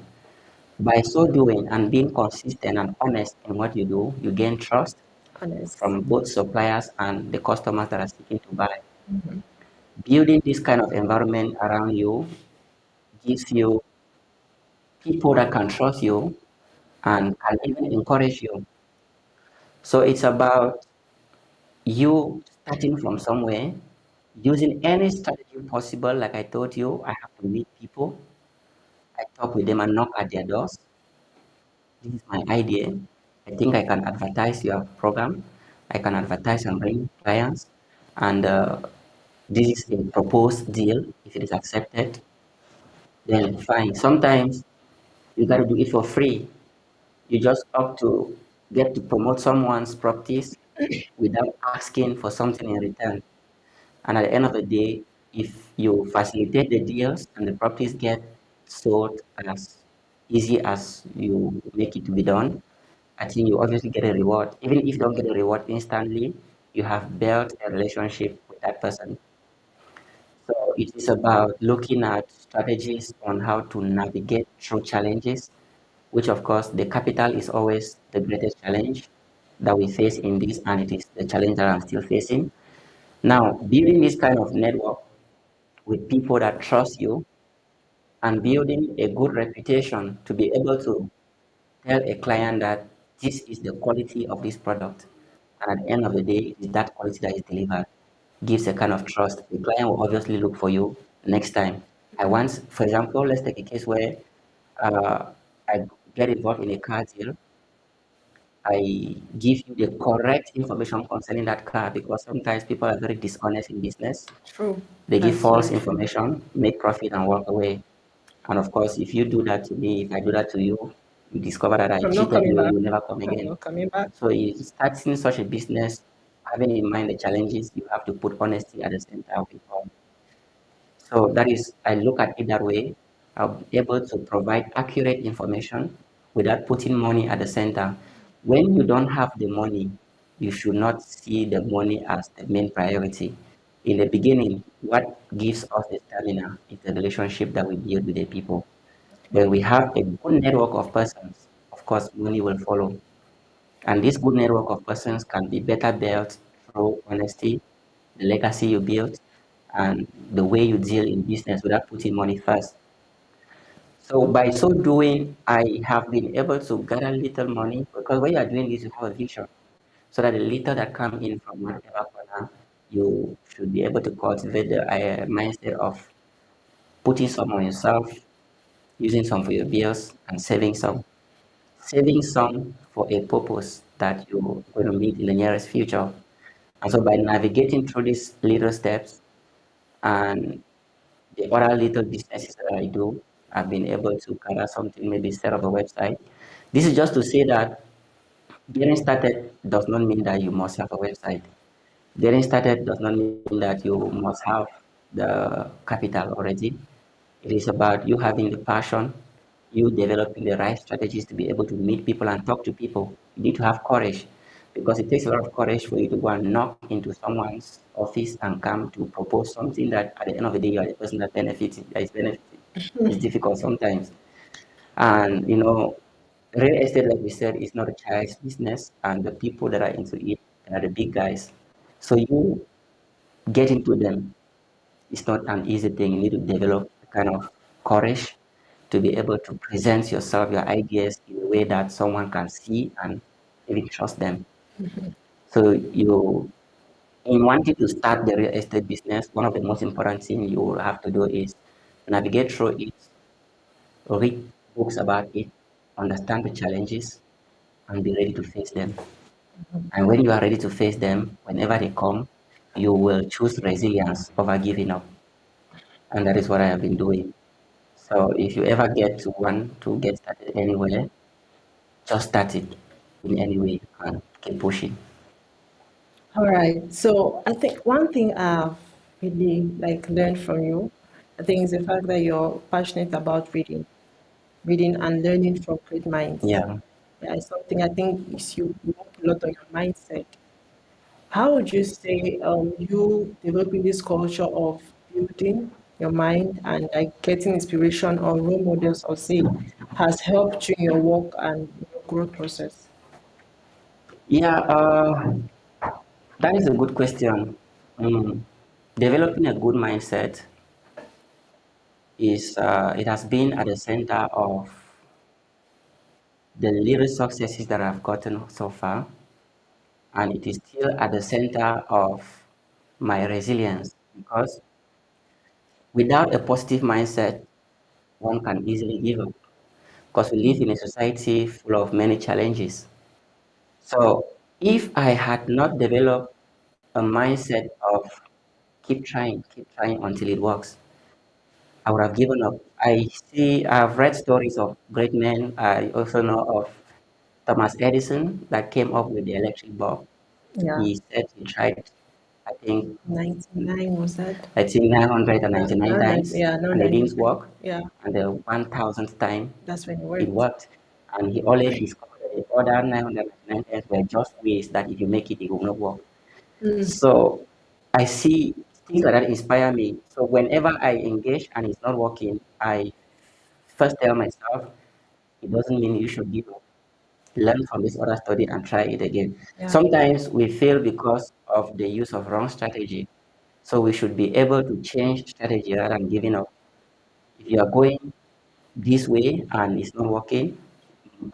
By so doing and being consistent and honest in what you do, you gain trust Honest. from both suppliers and the customers that are seeking to buy. Building this kind of environment around you gives you people that can trust you and can even encourage you. So it's about you starting from somewhere, using any strategy possible. Like I told you, I have to meet people, I talk with them and knock at their doors. This is my idea. I think I can advertise your program. I can advertise and bring clients. And this is a proposed deal. If it is accepted, then fine. Sometimes you got to do it for free. You just have to get to promote someone's properties without asking for something in return. And at the end of the day, if you facilitate the deals and the properties get sold as easy as you make it to be done, I think you obviously get a reward. Even if you don't get a reward instantly, you have built a relationship with that person. So it is about looking at strategies on how to navigate through challenges, which of course the capital is always the greatest challenge that we face in this, and it is the challenge that I'm still facing. Now, building this kind of network with people that trust you and building a good reputation to be able to tell a client that this is the quality of this product. And at the end of the day, it is that quality that is delivered gives a kind of trust. The client will obviously look for you next time. I once, for example, let's take a case where uh, I get involved in a car deal. I give you the correct information concerning that car because sometimes people are very dishonest in business. True. They give That's so false true. information, make profit, and walk away. And of course, if you do that to me, if I do that to you, you discover that I I'm not cheated coming you, back. you never come I'm again. not coming back. So, starting such a business, having in mind the challenges, you have to put honesty at the center of it all. So, that is, I look at it that way. I'll be able to provide accurate information without putting money at the center. When you don't have the money, you should not see the money as the main priority. In the beginning, what gives us the stamina is the relationship that we build with the people. When we have a good network of persons, of course, money will follow. And this good network of persons can be better built through honesty, the legacy you build, and the way you deal in business without putting money first. So by so doing, I have been able to gather little money because when you are doing this, you have a vision. So that the little that come in from whatever corner, you should be able to cultivate the mindset of putting some on yourself, using some for your bills, and saving some. Saving some for a purpose that you're going to meet in the nearest future. And so by navigating through these little steps and the other little businesses that I do, I've been able to gather something, maybe set up a website. This is just to say that getting started does not mean that you must have a website. Getting started does not mean that you must have the capital already. It is about you having the passion, you developing the right strategies to be able to meet people and talk to people. You need to have courage because it takes a lot of courage for you to go and knock into someone's office and come to propose something that at the end of the day you are the person that benefits, that is benefiting. It's difficult sometimes. And real estate, like we said, is not a child's business, and the people that are into it are the big guys. So you getting to them is not an easy thing. You need to develop a kind of courage to be able to present yourself, your ideas in a way that someone can see and even trust them. So in wanting to start the real estate business, one of the most important things you will have to do is navigate through it, read books about it, understand the challenges, and be ready to face them. And when you are ready to face them, whenever they come, you will choose resilience over giving up. And that is what I have been doing. So if you ever get to want to get started anywhere, just start it in any way and keep pushing. All right. So I think one thing I've really learned from you, I think is the fact that you're passionate about reading and learning from great minds. Yeah. Yeah, it's something I think is you work a lot on your mindset. How would you say you developing this culture of building your mind and getting inspiration or role models or say has helped you in your work and your growth process? Yeah, that is a good question. Mm, Developing a good mindset it has been at the center of the little successes that I've gotten so far, and it is still at the center of my resilience because without a positive mindset, one can easily give up because we live in a society full of many challenges. So if I had not developed a mindset of keep trying until it works, I would have given up. I've read stories of great men. I also know of Thomas Edison that came up with the electric bulb. Yeah, He said he tried, I think, 99 was that? 999 times Yeah, no, and it didn't 99. work. Yeah, And the 1000th time that's when it it worked. worked. And he always discovered that the other 999 times were just ways that if you make it, it will not work. So I see things like that inspire me. So whenever I engage and it's not working, I first tell myself, it doesn't mean you should give up. Learn from this other study and try it again. Yeah. Sometimes we fail because of the use of wrong strategy. So we should be able to change strategy rather than giving up. If you are going this way and it's not working,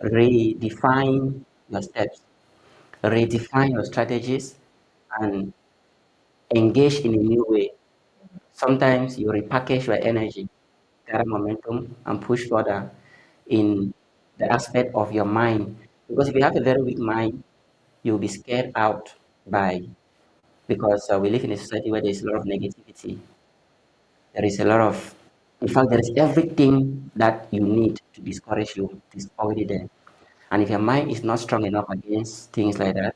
redefine your steps, redefine your strategies, and engage in a new way. Sometimes you repackage your energy, gather momentum, and push further in the aspect of your mind. Because if you have a very weak mind, you'll be scared out by because we live in a society where there's a lot of negativity. There is a lot of, in fact, there is everything that you need to discourage you is already there. And if your mind is not strong enough against things like that,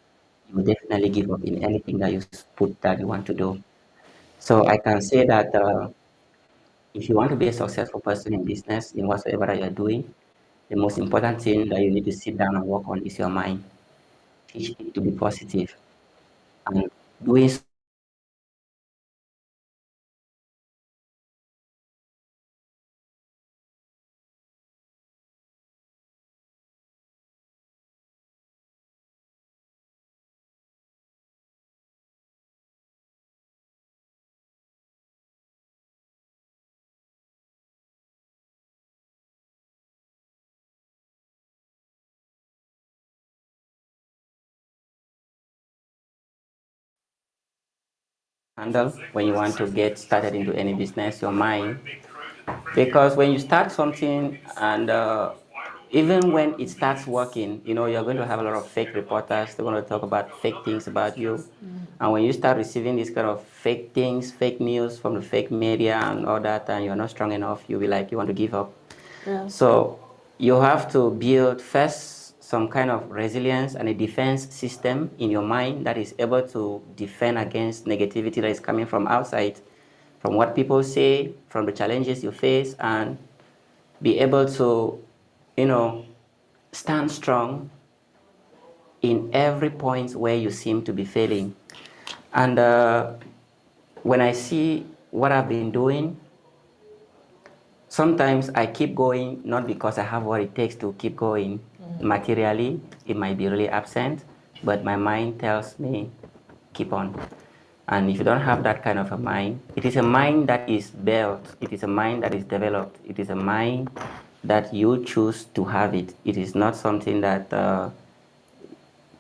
you will definitely give up in anything that you put that you want to do. So I can say that If you want to be a successful person in business, in whatsoever that you're doing, the most important thing that you need to sit down and work on is your mind. Teach it to be positive. And doing so handle when you want to get started into any business, your mind. Because when you start something and even when it starts working, you're going to have a lot of fake reporters. They're going to talk about fake things about you. And when you start receiving these kind of fake things, fake news from the fake media and all that, and you're not strong enough, you'll be like, you want to give up. Yeah. So you have to build first some kind of resilience and a defense system in your mind that is able to defend against negativity that is coming from outside, from what people say, from the challenges you face, and be able to, you know, stand strong in every point where you seem to be failing. And when I see what I've been doing, sometimes I keep going not because I have what it takes to keep going. Materially, it might be really absent, but my mind tells me, keep on. And if you don't have that kind of a mind, it is a mind that is built, it is a mind that is developed, it is a mind that you choose to have it. It is not something that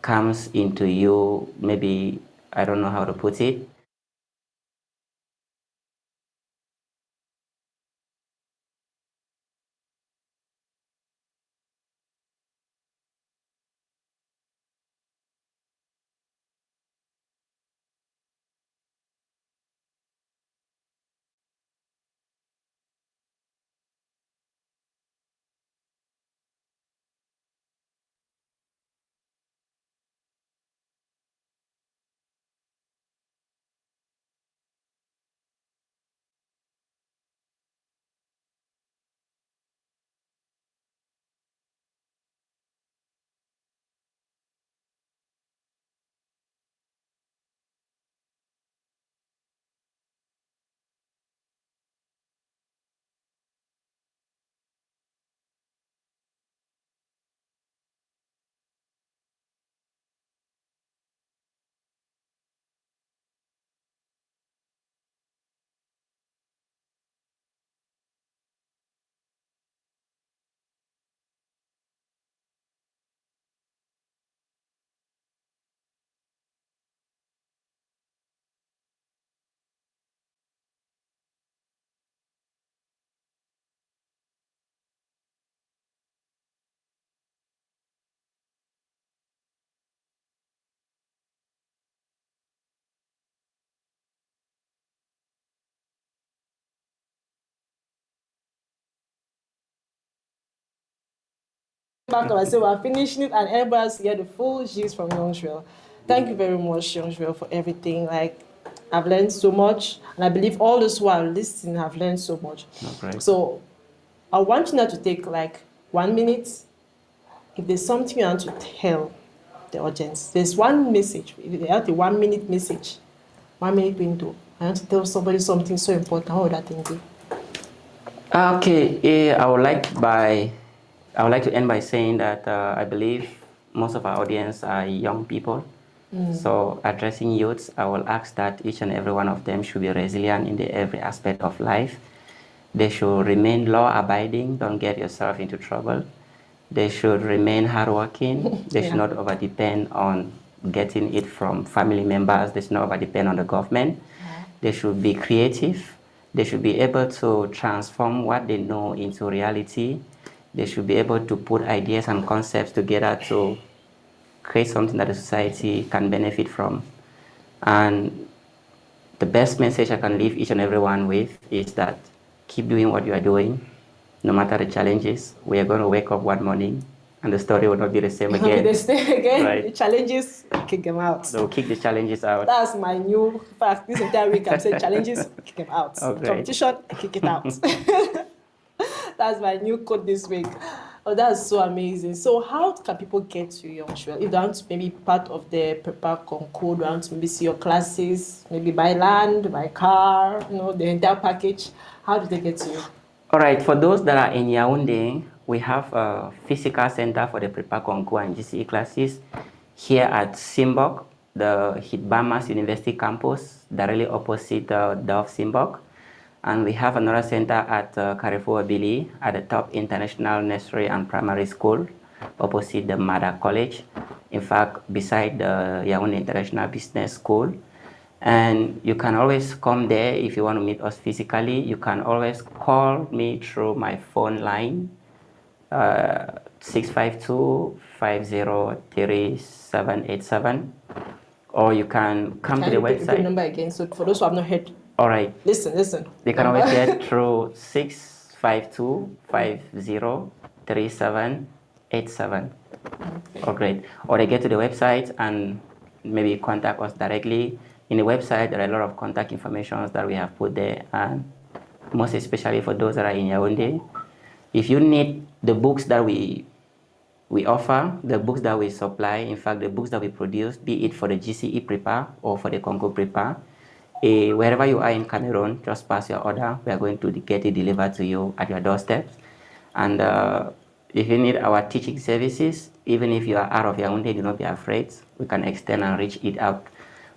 comes into you, maybe, I don't know how to put it. Back and I say we're finishing it, and everybody else get the full gist from Youngsville. Thank you very much, Youngsville, for everything. Like, I've learned so much, and I believe all this while listening, I've learned so much. Okay. So, I want you now to take like 1 minute. If there's something you want to tell the audience, there's one message. If they have the 1 minute message, 1 minute window, I want to tell somebody something so important. How would that thing be? Okay, I would like to end by saying that I believe most of our audience are young people. So addressing youths, I will ask that each and every one of them should be resilient in every aspect of life. They should remain law-abiding. Don't get yourself into trouble. They should remain hardworking. They should Yeah. not over-depend on getting it from family members. They should not over-depend on the government. They should be creative. They should be able to transform what they know into reality. They should be able to put ideas and concepts together to create something that the society can benefit from. And the best message I can leave each and everyone with is that keep doing what you are doing, no matter the challenges. We are going to wake up one morning and the story will not be the same Maybe again. they stay again. Right. The challenges, kick them out. They'll kick the challenges out. That's my new fact. This entire week I'm saying challenges, kick them out. Okay. Competition, kick it out. That's my new code this week. Oh, that's so amazing. So how can people get to you, Youngshuel? If they want to maybe part of the Prepare Concours, they want to maybe see your classes, maybe by land, by car, the entire package, how do they get to you? All right, for those that are in Yaoundé, we have a physical center for the Prepare Concours and GCE classes here at Simbok, the Hitbamas University campus, directly opposite Dove Simbok. And we have another center at Carrefour Billy at the top international nursery and primary school, opposite the Mada College. In fact, beside the Yaoundé International Business School. And you can always come there if you want to meet us physically. You can always call me through my phone line, 652-503-787. Or you can come to the website. Can you the number again? So for those who have not heard. All right. Listen. They can always get through 652-503787. Okay. Oh, great. Or they get to the website and maybe contact us directly. In the website, there are a lot of contact information that we have put there, and most especially for those that are in Yaoundé. If you need the books that we offer, the books that we supply, in fact, the books that we produce, be it for the GCE Prepare or for the Concours Prepare, wherever you are in Cameroon, just pass your order. We are going to get it delivered to you at your doorstep. And if you need our teaching services, even if you are out of Yaoundé, do not be afraid. We can extend and reach it out.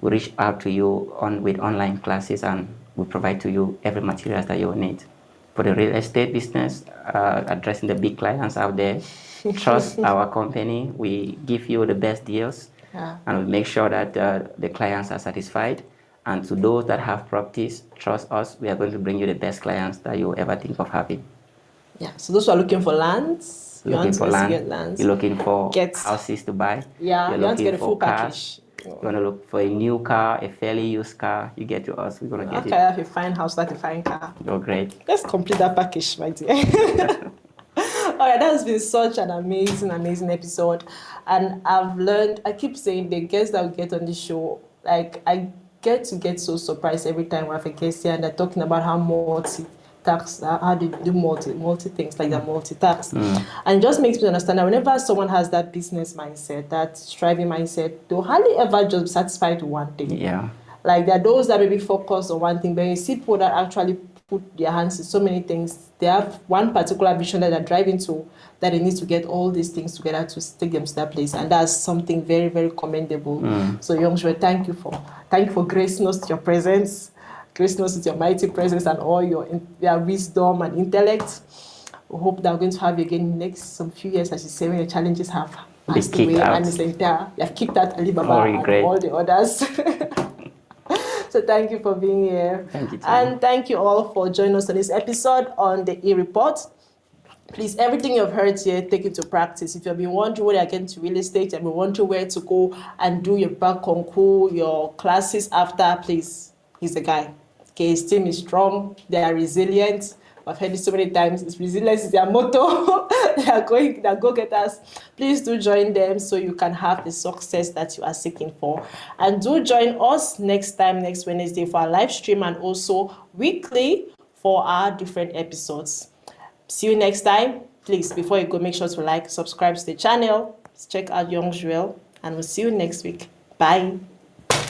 We reach out to you with online classes, and we provide to you every materials that you will need. For the real estate business, addressing the big clients out there, trust our company. We give you the best deals, and we make sure that the clients are satisfied. And to those that have properties, trust us. We are going to bring you the best clients that you will ever think of having. Yeah. So those who are looking for lands, looking for lands, you're looking for houses to buy. Yeah, you want to get a full package. You want to look for a new car, a fairly used car, you get to us. We're going to get it. Okay, I have a fine house, not a fine car. Oh, great. Let's complete that package, my dear. All right, that has been such an amazing episode. And I've learned, I keep saying the guests that we get on this show, like I get so surprised every time we have a guest here and they're talking about how how they do multi things, like they're multitask. And it just makes me understand that whenever someone has that business mindset, that striving mindset, they'll hardly ever just be satisfied with one thing. Yeah. Like there are those that maybe focus on one thing, but you see people that actually put their hands in so many things. They have one particular vision that they're driving to, that they need to get all these things together to take them to that place. And that's something very, very commendable. So Youngshuel, thank you for gracing us with your presence. Gracing us with your mighty presence and all your wisdom and intellect. We hope that we're going to have you again in the next some few years, as you say, when the challenges have passed away and it's entire. You have kicked out Alibaba and all the others. So thank you for being here. Thank you, and thank you all for joining us on this episode on the E-Report. Please, everything you've heard here, take it to practice. If you've been wondering where you're getting to real estate and been wondering where to go and do your back concours, your classes after, please, he's the guy. Okay, his team is strong, they are resilient. I've heard it so many times. It's resilience is their motto. They're go-getters. Please do join them so you can have the success that you are seeking for. And do join us next Wednesday for our live stream and also weekly for our different episodes. See you next time. Please, before you go, make sure to like, subscribe to the channel. Check out Youngshuel, and we'll see you next week. Bye.